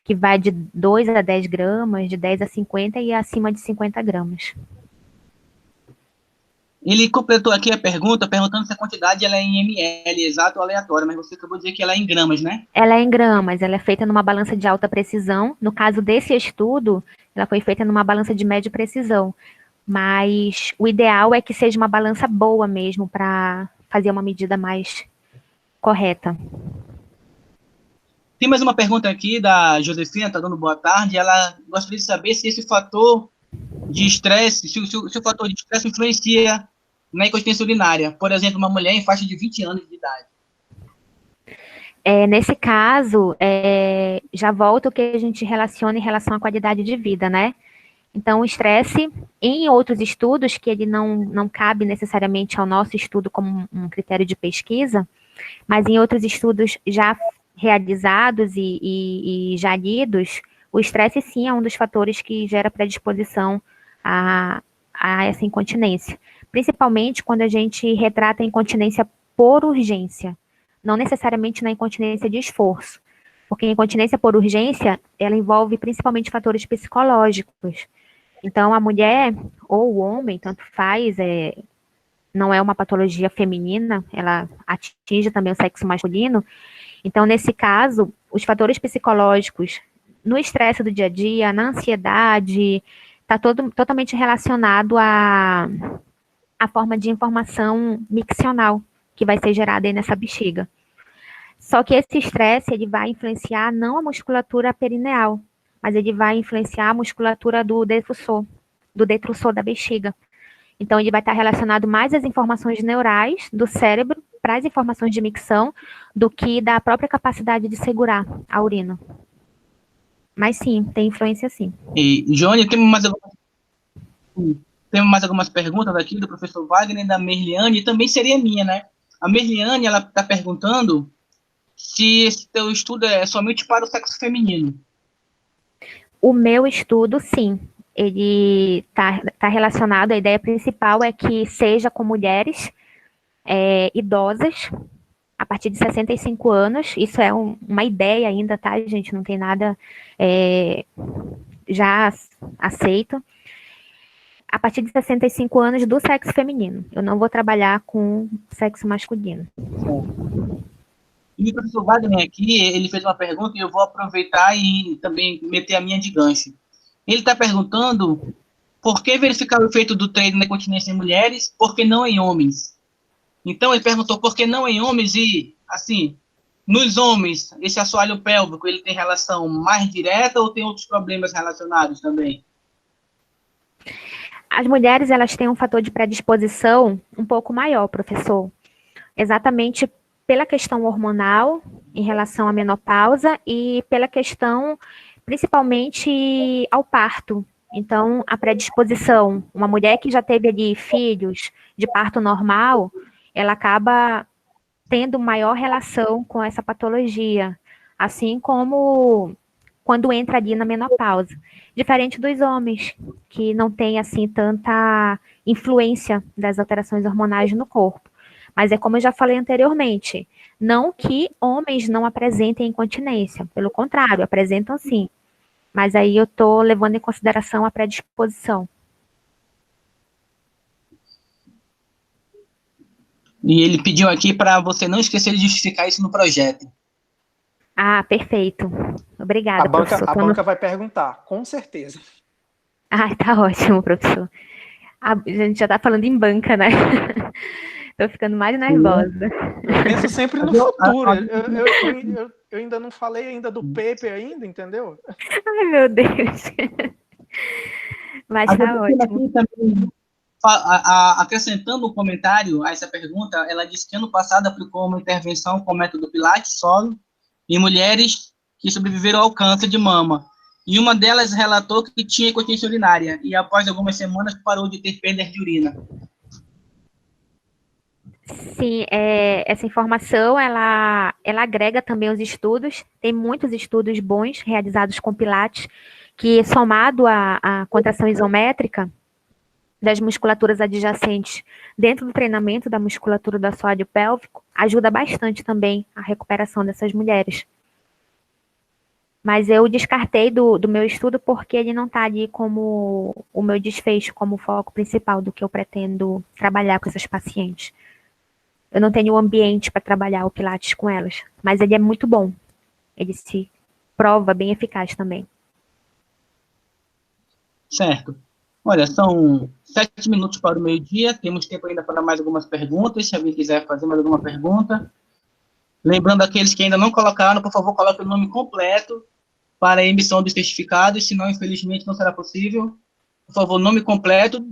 que vai de 2 a 10 gramas, de 10 a 50 e acima de 50 gramas. Ele completou aqui a pergunta, perguntando se a quantidade ela é em ml, exato ou aleatória, mas você acabou de dizer que ela é em gramas, né? Ela é em gramas, ela é feita numa balança de alta precisão. No caso desse estudo, ela foi feita numa balança de média precisão. Mas o ideal é que seja uma balança boa mesmo, para fazer uma medida mais correta. Tem mais uma pergunta aqui da Josefina, tá dando boa tarde. Ela gostaria de saber se esse fator de estresse, se o fator de estresse influencia na incontinência urinária. Por exemplo, uma mulher em faixa de 20 anos de idade. Nesse caso, já volta o que a gente relaciona em relação à qualidade de vida, né? Então, o estresse, em outros estudos, que ele não cabe necessariamente ao nosso estudo como um critério de pesquisa, mas em outros estudos já realizados e já lidos, o estresse sim é um dos fatores que gera predisposição a essa incontinência. Principalmente quando a gente retrata a incontinência por urgência, não necessariamente na incontinência de esforço. Porque a incontinência por urgência, ela envolve principalmente fatores psicológicos. Então, a mulher ou o homem, tanto faz, não é uma patologia feminina, ela atinge também o sexo masculino. Então, nesse caso, os fatores psicológicos no estresse do dia a dia, na ansiedade, está totalmente relacionado à forma de informação miccional que vai ser gerada aí nessa bexiga. Só que esse estresse, ele vai influenciar não a musculatura perineal, mas ele vai influenciar a musculatura do detrusor da bexiga. Então, ele vai estar relacionado mais às informações neurais do cérebro para as informações de micção do que da própria capacidade de segurar a urina. Mas sim, tem influência sim. E, Johnny, temos mais algumas perguntas aqui do professor Wagner, da Merliane, e também seria minha, né? A Merliane, ela está perguntando se esse teu estudo é somente para o sexo feminino. O meu estudo, sim, ele tá relacionado, a ideia principal é que seja com mulheres idosas, a partir de 65 anos, isso é uma ideia ainda, tá, gente? Não tem nada já aceito. A partir de 65 anos do sexo feminino. Eu não vou trabalhar com sexo masculino. E o professor Wagner aqui, ele fez uma pergunta e eu vou aproveitar e também meter a minha de gancho. Ele está perguntando por que verificar o efeito do treino na incontinência em mulheres, por que não em homens? Então, ele perguntou por que não em homens e, assim, nos homens, esse assoalho pélvico, ele tem relação mais direta ou tem outros problemas relacionados também? As mulheres, elas têm um fator de predisposição um pouco maior, professor. Exatamente pela questão hormonal em relação à menopausa e pela questão, principalmente, ao parto. Então, a predisposição, uma mulher que já teve ali filhos de parto normal, ela acaba tendo maior relação com essa patologia, assim como quando entra ali na menopausa. Diferente dos homens, que não tem, assim, tanta influência das alterações hormonais no corpo. Mas é como eu já falei anteriormente, não que homens não apresentem incontinência, pelo contrário, apresentam sim. Mas aí eu estou levando em consideração a predisposição. E ele pediu aqui para você não esquecer de justificar isso no projeto. Ah, perfeito. Obrigada, professor. A banca vai perguntar, com certeza. Ah, tá ótimo, professor. A gente já tá falando em banca, né? Tô ficando mais nervosa. Eu penso sempre no futuro. Eu ainda não falei ainda do paper ainda, entendeu? Ai, meu Deus. Mas tá ótimo. Aqui também, acrescentando um comentário a essa pergunta, ela disse que ano passado aplicou uma intervenção com o método Pilates solo em mulheres que sobreviveram ao câncer de mama. E uma delas relatou que tinha incontinência urinária e após algumas semanas parou de ter perdas de urina. Sim, essa informação, ela agrega também os estudos. Tem muitos estudos bons realizados com Pilates, que somado à contração isométrica das musculaturas adjacentes dentro do treinamento da musculatura do assoalho pélvico, ajuda bastante também a recuperação dessas mulheres. Mas eu descartei do meu estudo porque ele não está ali como o meu desfecho, como foco principal do que eu pretendo trabalhar com essas pacientes. Eu não tenho o ambiente para trabalhar o Pilates com elas, mas ele é muito bom. Ele se prova bem eficaz também. Certo. Olha, são 7 minutos para o meio-dia, temos tempo ainda para mais algumas perguntas, se alguém quiser fazer mais alguma pergunta. Lembrando aqueles que ainda não colocaram, por favor, coloque o nome completo para a emissão dos certificados, senão, infelizmente, não será possível. Por favor, nome completo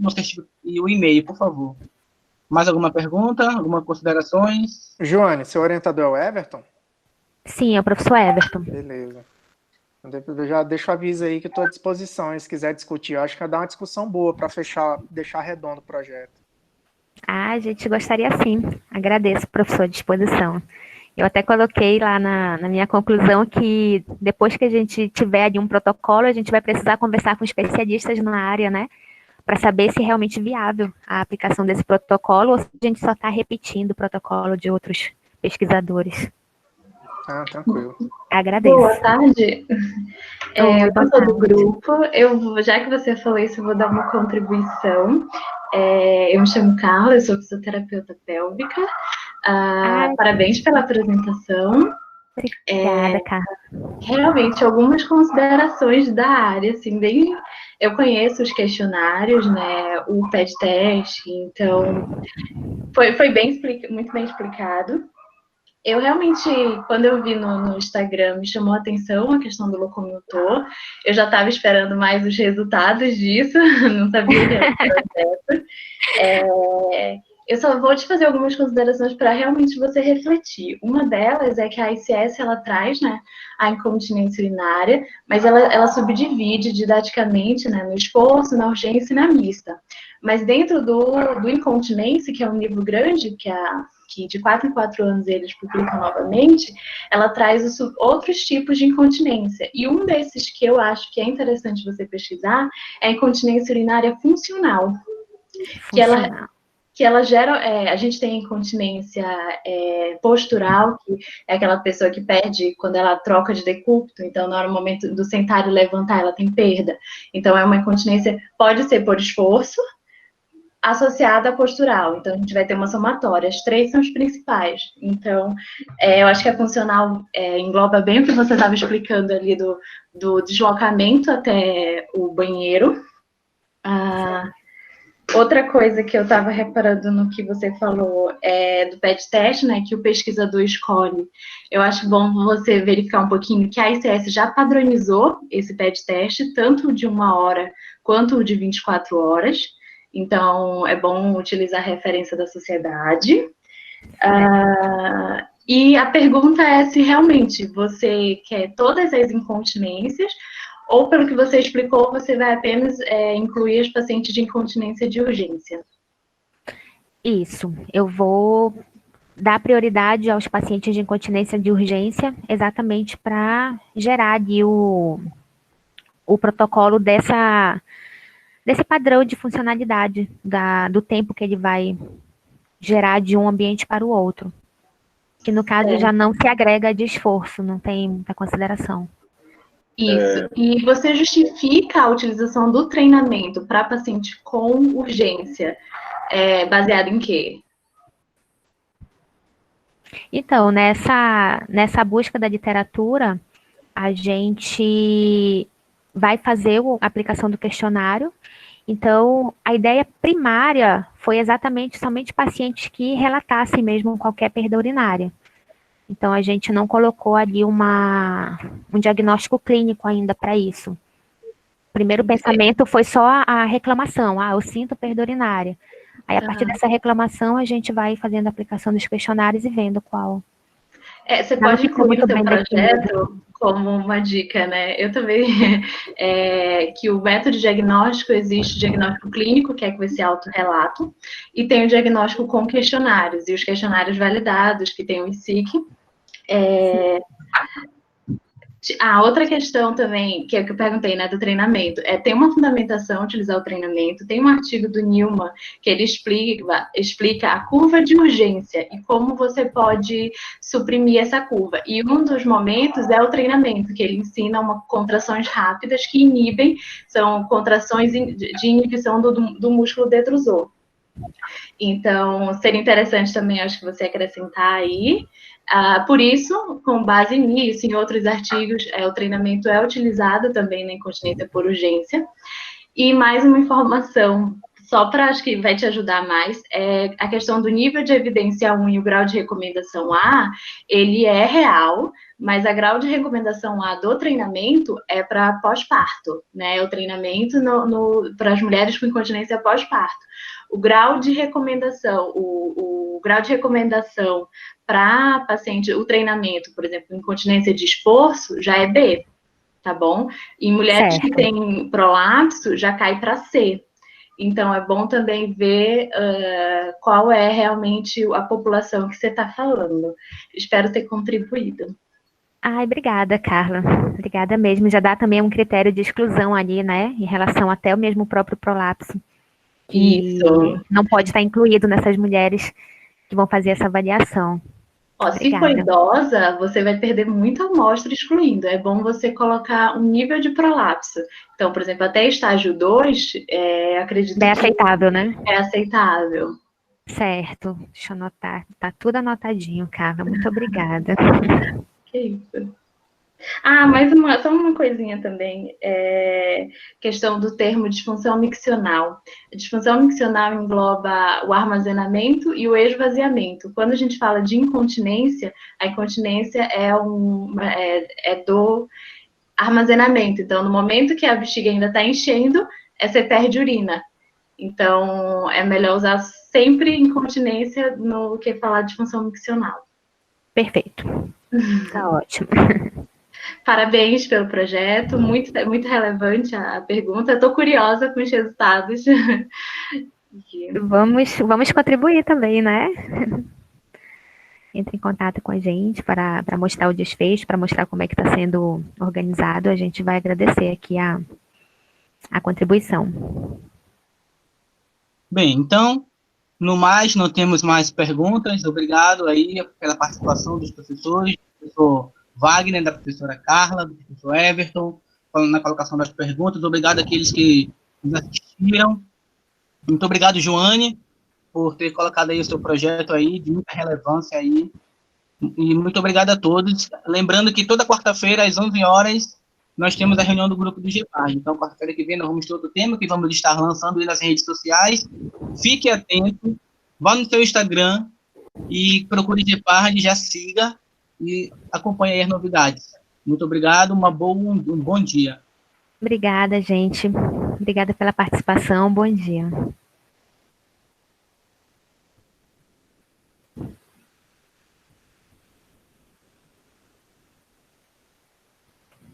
e o e-mail, por favor. Mais alguma pergunta? Algumas considerações? Joane, seu orientador é o Everton? Sim, é o professor Everton. Beleza. Eu já deixo o aviso aí que estou à disposição, e se quiser discutir. Eu acho que vai dar uma discussão boa para deixar redondo o projeto. Ah, a gente gostaria sim. Agradeço, professor, a disposição. Eu até coloquei lá na minha conclusão que depois que a gente tiver ali um protocolo, a gente vai precisar conversar com especialistas na área, né? Para saber se é realmente viável a aplicação desse protocolo ou se a gente só está repetindo o protocolo de outros pesquisadores. Ah, tranquilo. Agradeço. Boa tarde. Eu sou do grupo. Já que você falou isso, eu vou dar uma contribuição. Eu me chamo Carla, eu sou fisioterapeuta pélvica. Parabéns pela apresentação. Obrigada, Carla. Realmente, algumas considerações da área, assim, eu conheço os questionários, né, o PED test, então foi muito bem explicado. Eu realmente, quando eu vi no Instagram, me chamou a atenção a questão do locomotor. Eu já estava esperando mais os resultados disso, não sabia que era um processo. Eu só vou te fazer algumas considerações para realmente você refletir. Uma delas é que a ICS, ela traz, né, a incontinência urinária, mas ela subdivide didaticamente, né, no esforço, na urgência e na mista. Mas dentro do incontinência, que é um livro grande, que de 4 em 4 anos eles publicam novamente, ela traz outros tipos de incontinência. E um desses que eu acho que é interessante você pesquisar é a incontinência urinária funcional. Que ela gera, a gente tem incontinência postural, que é aquela pessoa que perde quando ela troca de decúbito, então no momento do sentar e levantar ela tem perda. Então é uma incontinência, pode ser por esforço, associada à postural, então a gente vai ter uma somatória, as 3 são as principais. Então, eu acho que a funcional engloba bem o que você estava explicando ali do deslocamento até o banheiro. Outra coisa que eu estava reparando no que você falou do PET test, né, que o pesquisador escolhe. Eu acho bom você verificar um pouquinho que a ICS já padronizou esse PET test, tanto de 1 hora quanto o de 24 horas. Então, é bom utilizar a referência da sociedade. E a pergunta é se realmente você quer todas as incontinências ou, pelo que você explicou, você vai apenas incluir as pacientes de incontinência de urgência. Isso. Eu vou dar prioridade aos pacientes de incontinência de urgência exatamente para gerar ali o protocolo desse padrão de funcionalidade do tempo que ele vai gerar de um ambiente para o outro. Que, no caso, já não se agrega de esforço, não tem muita consideração. Isso. E você justifica a utilização do treinamento para paciente com urgência baseado em quê? Então, nessa busca da literatura, a gente vai fazer a aplicação do questionário. Então, a ideia primária foi exatamente somente pacientes que relatassem mesmo qualquer perda urinária. Então, a gente não colocou ali um diagnóstico clínico ainda para isso. O primeiro pensamento foi só a reclamação. Eu sinto perda urinária. Aí, a partir dessa reclamação, a gente vai fazendo a aplicação dos questionários e vendo qual. Você pode incluir no seu projeto como uma dica, né? Eu também, que o método de diagnóstico, existe o diagnóstico clínico, que é com esse autorrelato, e tem o diagnóstico com questionários, e os questionários validados, que tem o ICSIC. Outra questão também, que é o que eu perguntei, né, do treinamento, tem uma fundamentação utilizar o treinamento, tem um artigo do Newman que ele explica a curva de urgência e como você pode suprimir essa curva. E um dos momentos é o treinamento, que ele ensina contrações rápidas que inibem, são contrações de inibição do músculo detrusor. Então, seria interessante também, acho que você acrescentar aí. Por isso, com base nisso, em outros artigos, o treinamento é utilizado também na incontinência por urgência. E mais uma informação, só para, acho que vai te ajudar mais, a questão do nível de evidência 1 e o grau de recomendação A, ele é real, mas a grau de recomendação A do treinamento é para pós-parto, né? O treinamento para as mulheres com incontinência pós-parto. O grau de recomendação, o grau de recomendação para paciente, o treinamento, por exemplo, incontinência de esforço, já é B, tá bom? Em mulheres que têm prolapso, já cai para C. Então, é bom também ver qual é realmente a população que você está falando. Espero ter contribuído. Obrigada, Carla. Obrigada mesmo. Já dá também um critério de exclusão ali, né? Em relação até o mesmo próprio prolapso. Que não pode estar incluído nessas mulheres que vão fazer essa avaliação. Se for idosa, você vai perder muita amostra excluindo. É bom você colocar um nível de prolapso. Então, por exemplo, até estágio 2, acredito que... É aceitável, né? É aceitável. Certo. Deixa eu anotar. Tá tudo anotadinho, Carla. Muito obrigada. Que isso. Só uma coisinha também, questão do termo disfunção miccional. A disfunção miccional engloba o armazenamento e o esvaziamento. Quando a gente fala de incontinência, a incontinência é do armazenamento. Então, no momento que a bexiga ainda está enchendo, você perde urina. Então, é melhor usar sempre incontinência no que falar de disfunção miccional. Perfeito. Tá ótimo. Parabéns pelo projeto, muito, muito relevante a pergunta. Estou curiosa com os resultados. Vamos contribuir também, né? Entre em contato com a gente para mostrar o desfecho, para mostrar como é que está sendo organizado. A gente vai agradecer aqui a contribuição. Bem, então, no mais, não temos mais perguntas. Obrigado aí pela participação dos professores, do professor Wagner, da professora Carla, do professor Everton, na colocação das perguntas. Obrigado àqueles que nos assistiram. Muito obrigado, Joane, por ter colocado aí o seu projeto aí, de muita relevância aí. E muito obrigado a todos. Lembrando que toda quarta-feira, às 11 horas, nós temos a reunião do grupo do GEPAR. Então, quarta-feira que vem, nós vamos ter outro tema que vamos estar lançando aí nas redes sociais. Fique atento, vá no seu Instagram e procure GEPAR, já siga e acompanhe aí as novidades. Muito obrigado, um bom dia. Obrigada, gente. Obrigada pela participação. Bom dia.